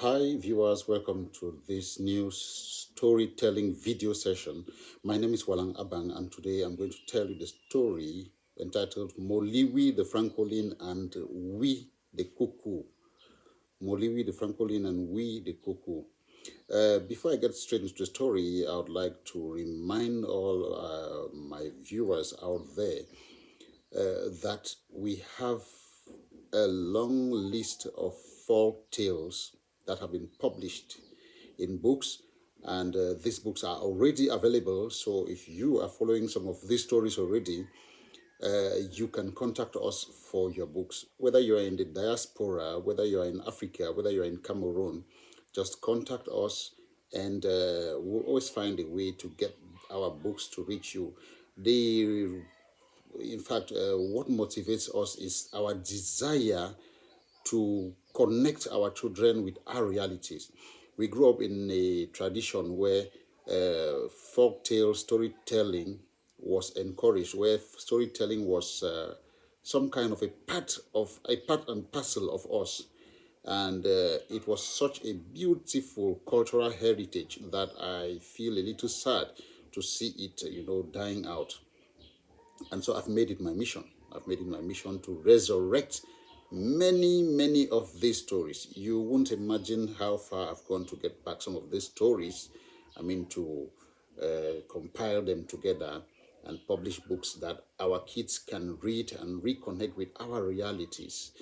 Hi viewers, welcome to this new storytelling video session. My name is Walang Abang and today I'm going to tell you the story entitled Moliwi the Francolin and We the Cuckoo. Moliwi the Francolin and We the Cuckoo. Before I get straight into the story, I would like to remind all my viewers out there that we have a long list of folk tales that have been published in books, and these books are already available. So if you are following some of these stories already, you can contact us for your books. Whether you are in the diaspora, whether you are in Africa, whether you are in Cameroon, just contact us, and we'll always find a way to get our books to reach you. In fact, what motivates us is our desire to connect our children with our realities. We grew up in a tradition where folk tale storytelling was encouraged, where storytelling was some kind of a part and parcel of us, and it was such a beautiful cultural heritage that I feel a little sad to see it, dying out. And so I've made it my mission. I've made it my mission to resurrect many of these stories. You won't imagine how far I've gone to get back some of these stories. I mean, to compile them together and publish books that our kids can read and reconnect with our realities,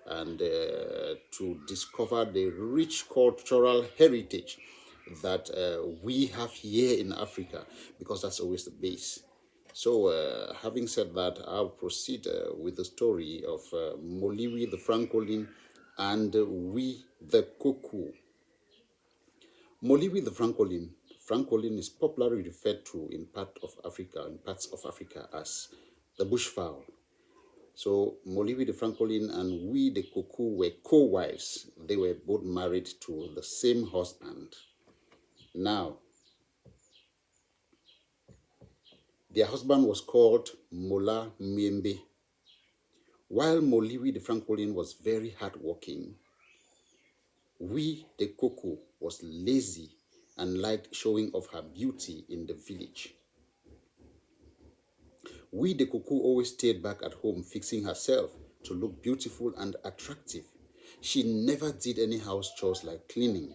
and to discover the rich cultural heritage that we have here in Africa, because that's always the base. So, having said that, I'll proceed with the story of Moliwi the Francolin and We the Cuckoo. Moliwi the Francolin. Francolin is popularly referred to in parts of Africa as the bushfowl. So Moliwi the Francolin and We the Cuckoo were co-wives. They were both married to the same husband. Now, their husband was called Mola Moembe. While Moliwi the Francolin was very hardworking, We the Cuckoo was lazy and liked showing off her beauty in the village. We the Cuckoo always stayed back at home fixing herself to look beautiful and attractive. She never did any house chores like cleaning,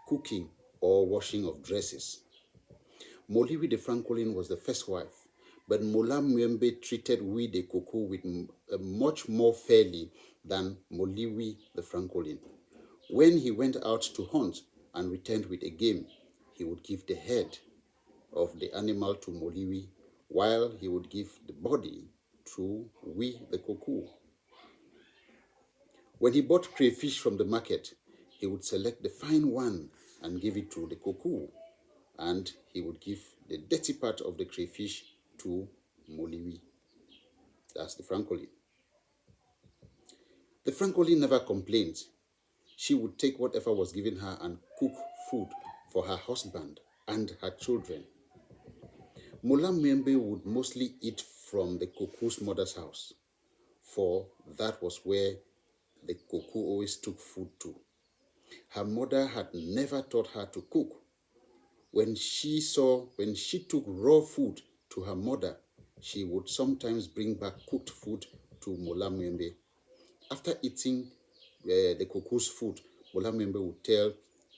cooking, or washing of dresses. Moliwi the Francolin was the first wife, but Mola Moembe treated We the Cuckoo with much more fairly than Moliwi the Francolin. When he went out to hunt and returned with a game, he would give the head of the animal to Moliwi, while he would give the body to We the Cuckoo. When he bought crayfish from the market, he would select the fine one and give it to the cuckoo, and he would give the dirty part of the crayfish to Moliwi. That's the Francolin. The Francolin never complained. She would take whatever was given her and cook food for her husband and her children. Mola Moembe would mostly eat from the cuckoo's mother's house, for that was where the cuckoo always took food to. Her mother had never taught her to cook. When she took raw food to her mother, she would sometimes bring back cooked food to Mola Moembe. After eating the cuckoo's food, Mola Moembe would tell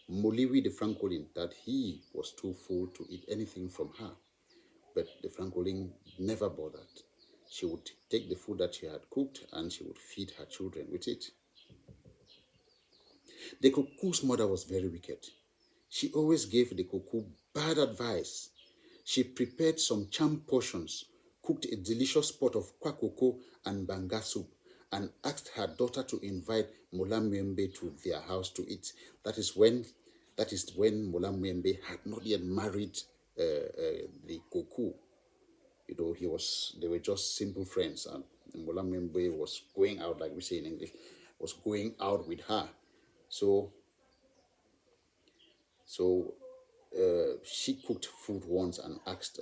Moliwi the Francolin that he was too full to eat anything from her. But the Francolin never bothered. She would take the food that she had cooked and she would feed her children with it. The cuckoo's mother was very wicked. She always gave the cuckoo bad advice. She prepared some charm potions, cooked a delicious pot of kwakoko and banga soup, and asked her daughter to invite Mola Moembe to their house to eat. That is when Mola Moembe had not yet married the cuckoo. They were just simple friends, and Mola Moembe was going out, like we say in English, was going out with her. So she cooked food once and asked,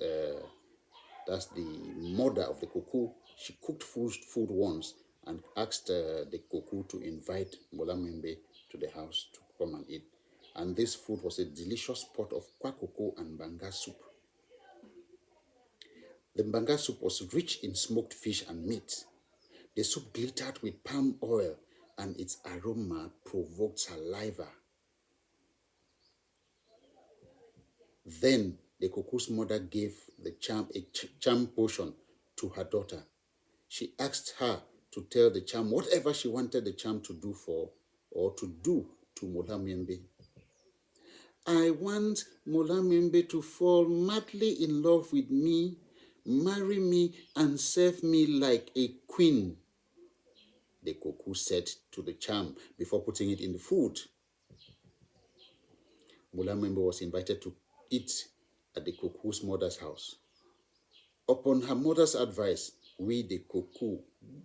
that's the mother of the cuckoo, she cooked food once and asked the cuckoo to invite Mola Moembe to the house to come and eat. And this food was a delicious pot of cuckoo and banga soup. The banga soup was rich in smoked fish and meat. The soup glittered with palm oil, and its aroma provoked saliva. Then the cuckoo's mother gave a charm potion to her daughter. She asked her to tell the charm whatever she wanted the charm to do for or to do to Mola Moembe. I want Mola Moembe to fall madly in love with me, marry me, and serve me like a queen, the cuckoo said to the charm before putting it in the food. Mola Moembe was invited to eat at the cuckoo's mother's house. Upon her mother's advice, we, the cuckoo,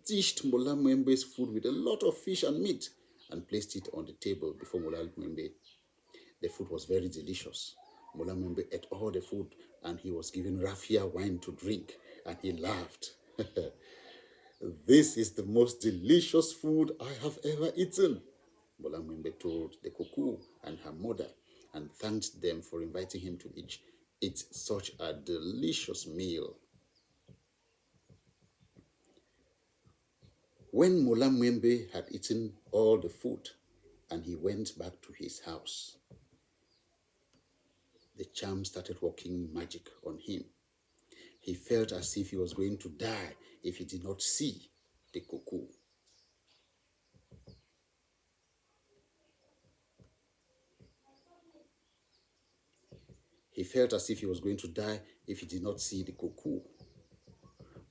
dished Mola Moembe's food with a lot of fish and meat and placed it on the table before Mola Moembe. The food was very delicious. Mola Moembe ate all the food and he was given raffia wine to drink, and he laughed. This is the most delicious food I have ever eaten, Mola Moembe told the cuckoo and her mother, and thanked them for inviting him to eat such a delicious meal. When Mola Moembe had eaten all the food and he went back to his house, the charm started working magic on him. He felt as if he was going to die if he did not see the cuckoo. He felt as if he was going to die if he did not see the cuckoo.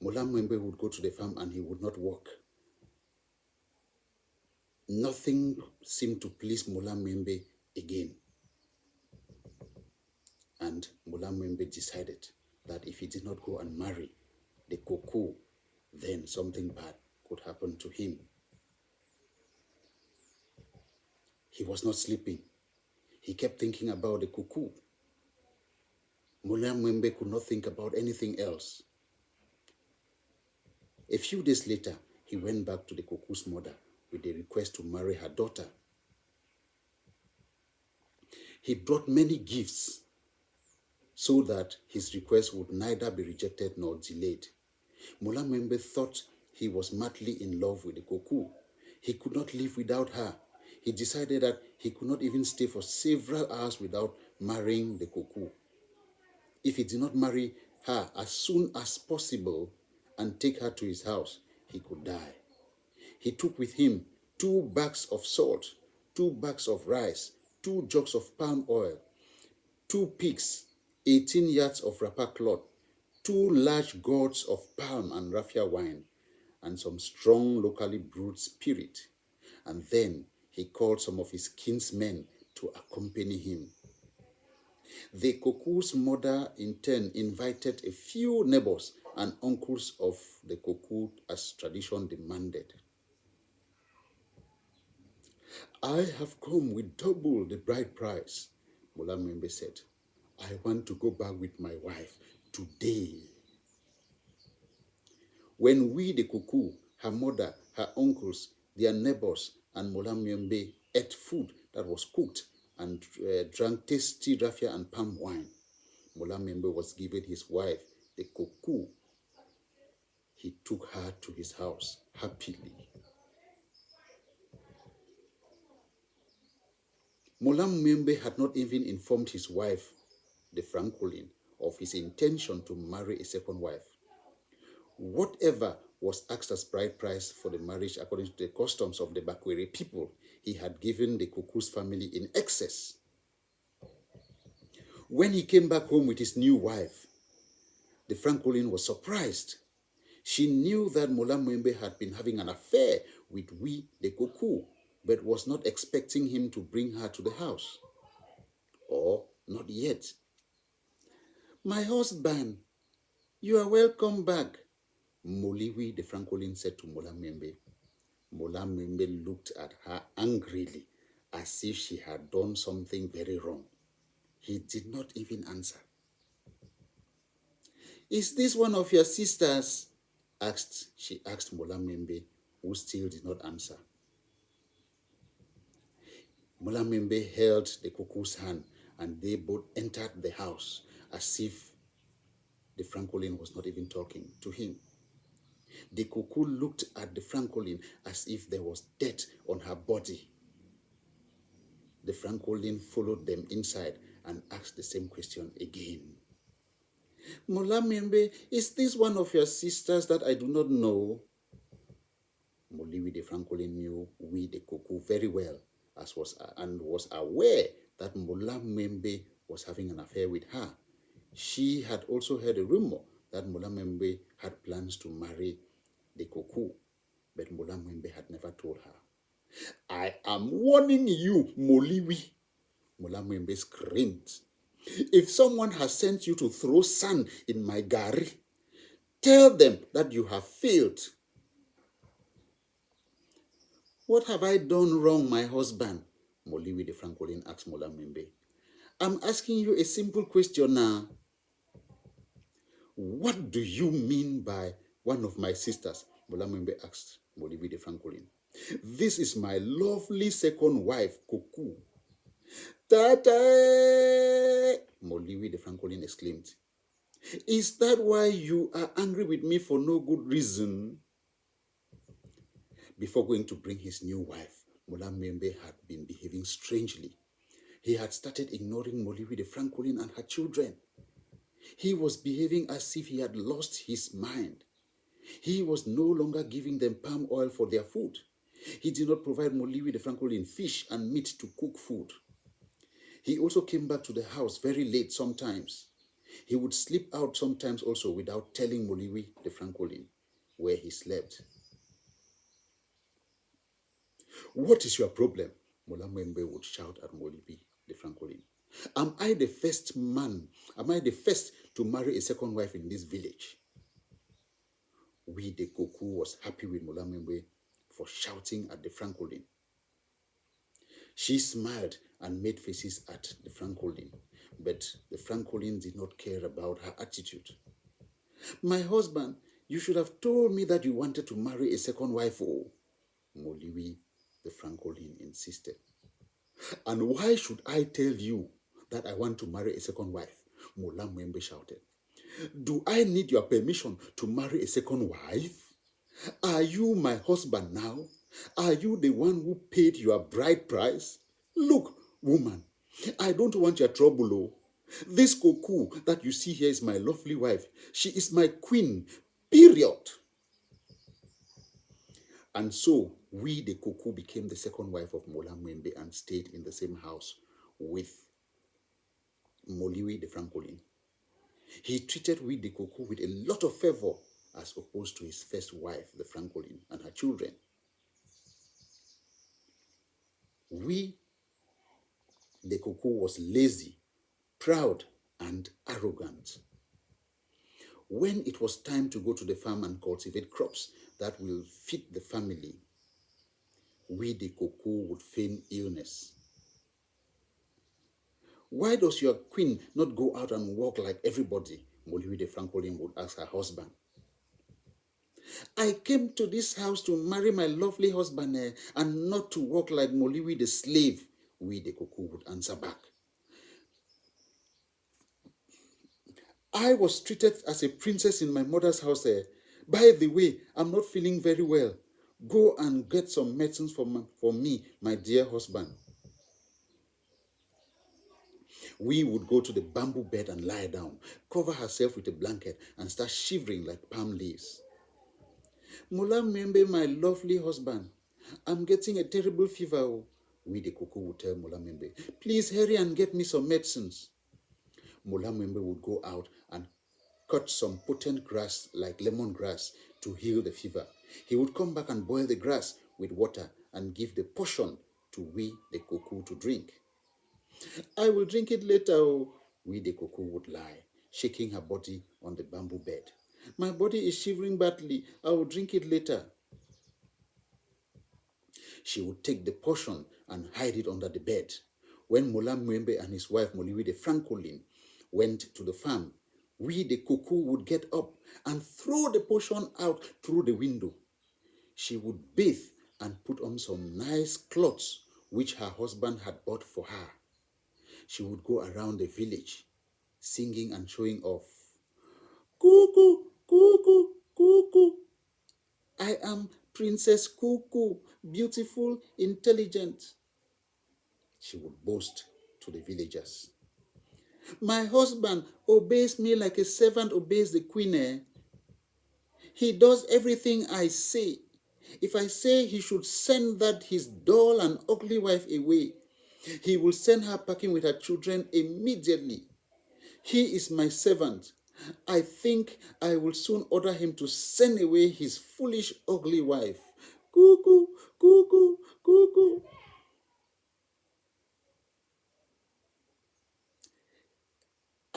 Mola Moembe would go to the farm and he would not work. Nothing seemed to please Mola Moembe again. And Mola Moembe decided that if he did not go and marry the cuckoo, then something bad could happen to him. He was not sleeping. He kept thinking about the cuckoo. Mola Moembe could not think about anything else. A few days later, he went back to the cuckoo's mother with a request to marry her daughter. He brought many gifts so that his request would neither be rejected nor delayed. Mola Moembe thought he was madly in love with the cuckoo. He could not live without her. He decided that he could not even stay for several hours without marrying the cuckoo. If he did not marry her as soon as possible and take her to his house, he could die. He took with him 2 bags of salt, 2 bags of rice, 2 jugs of palm oil, 2 pigs, 18 yards of wrapper cloth, 2 large gourds of palm and raffia wine, and some strong locally brewed spirit. And then he called some of his kinsmen to accompany him. The cuckoo's mother in turn invited a few neighbors and uncles of the cuckoo as tradition demanded. I have come with double the bride price, Mola Moembe said. I want to go back with my wife today. When we, the cuckoo, her mother, her uncles, their neighbors, and Mola Moembe ate food that was cooked and drank tasty raffia and palm wine, Mola Moembe was given his wife, the cuckoo. He took her to his house happily. Mola Moembe had not even informed his wife, the Francolin, of his intention to marry a second wife. Whatever was asked as bride price for the marriage according to the customs of the Bakwere people, he had given the cuckoo's family in excess. When he came back home with his new wife, the Francolin was surprised. She knew that Mola Moembe had been having an affair with we, the cuckoo, but was not expecting him to bring her to the house. Or not yet. My husband, you are welcome back, Moliwi, the Francolin, said to Mola Moembe. Mola Moembe looked at her angrily, as if she had done something very wrong. He did not even answer. Is this one of your sisters? She asked Mola Moembe, who still did not answer. Mola Moembe held the Cuckoo's hand, and they both entered the house as if the Francolin was not even talking to him. The Cuckoo looked at the Francolin as if there was death on her body. The Francolin followed them inside and asked the same question again. Mola Moembe, is this one of your sisters that I do not know? Moliwi the Francolin knew we the Cuckoo very well, and was aware that Mola Moembe was having an affair with her. She had also heard a rumor that Mola Moembe had plans to marry the Cuckoo, but Mola Moembe had never told her. I am warning you, Moliwi, Mola Moembe screamed. If someone has sent you to throw sand in my gari, tell them that you have failed. What have I done wrong, my husband? Moliwi the Francolin asked Mola Moembe. I'm asking you a simple question now. What do you mean by one of my sisters? Mola Moembe asked Moliwi the Francolin. This is my lovely second wife, Cuckoo. Tata! Moliwi the Francolin exclaimed. Is that why you are angry with me for no good reason? Before going to bring his new wife, Mola Moembe had been behaving strangely. He had started ignoring Moliwi the Francolin and her children. He was behaving as if he had lost his mind. He was no longer giving them palm oil for their food. He did not provide Moliwi the Francolin fish and meat to cook food. He also came back to the house very late sometimes. He would sleep out sometimes also without telling Moliwi the Francolin where he slept. What is your problem? Mola Moembe would shout at Moliwi the Francolin. Am I the first to marry a second wife in this village? We the Cuckoo was happy with Mola Moembe for shouting at the Francolin. She smiled and made faces at the Francolin, but the Francolin did not care about her attitude. My husband, you should have told me that you wanted to marry a second wife, oh, Moliwi the Francolin insisted. And why should I tell you that I want to marry a second wife? Mola Moembe shouted. Do I need your permission to marry a second wife? Are you my husband now? Are you the one who paid your bride price? Look, woman, I don't want your trouble, oh. This Cuckoo that you see here is my lovely wife. She is my queen, period. And so, we the Cuckoo became the second wife of Mola Moembe and stayed in the same house with Moliwi the Francolin. He treated we the Cuckoo with a lot of favor as opposed to his first wife, the Francolin, and her children. We the Cuckoo was lazy, proud, and arrogant. When it was time to go to the farm and cultivate crops that will feed the family, we the Cuckoo would feign illness. Why does your queen not go out and walk like everybody? Moliwi the Francolin would ask her husband. I came to this house to marry my lovely husband and not to walk like Moliwi the slave, we the Cuckoo would answer back. I was treated as a princess in my mother's house. By the way, I'm not feeling very well. Go and get some medicines for me, my dear husband. We would go to the bamboo bed and lie down, cover herself with a blanket, and start shivering like palm leaves. Mola Moembe, my lovely husband, I'm getting a terrible fever. We the Cuckoo would tell Mola Moembe, please hurry and get me some medicines. Mola Moembe would go out and cut some potent grass like lemongrass to heal the fever. He would come back and boil the grass with water and give the potion to we the Cuckoo to drink. I will drink it later, we the Cuckoo would lie, shaking her body on the bamboo bed. My body is shivering badly. I will drink it later. She would take the potion and hide it under the bed. When Mola Moembe and his wife Moliwi the Francolin went to the farm, we the Cuckoo would get up and throw the potion out through the window. She would bathe and put on some nice clothes, which her husband had bought for her. She would go around the village singing and showing off. Cuckoo, cuckoo, cuckoo. I am Princess Cuckoo, beautiful, intelligent. She would boast to the villagers. My husband obeys me like a servant obeys the queen. He does everything I say. If I say he should send that his dull and ugly wife away, he will send her packing with her children immediately. He is my servant. I think I will soon order him to send away his foolish, ugly wife. Cuckoo, cuckoo, cuckoo.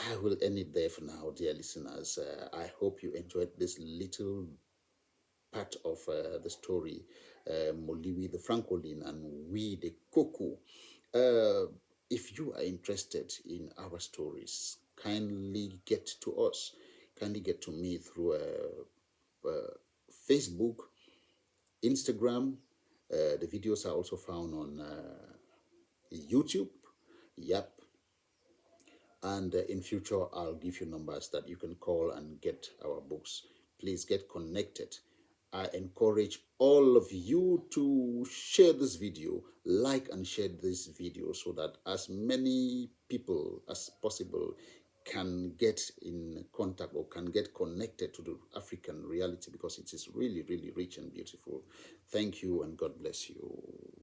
I will end it there for now, dear listeners. I hope you enjoyed this little part of the story, Moliwi the Francolin and we the Cuckoo. Uh, if you are interested in our stories, kindly get to us. Kindly get to me through Facebook, Instagram. The videos are also found on YouTube. Yep. And in future, I'll give you numbers that you can call and get our books. Please get connected. I encourage all of you to share this video, like and share this video so that as many people as possible can get in contact or can get connected to the African reality, because it is really, really rich and beautiful. Thank you and God bless you.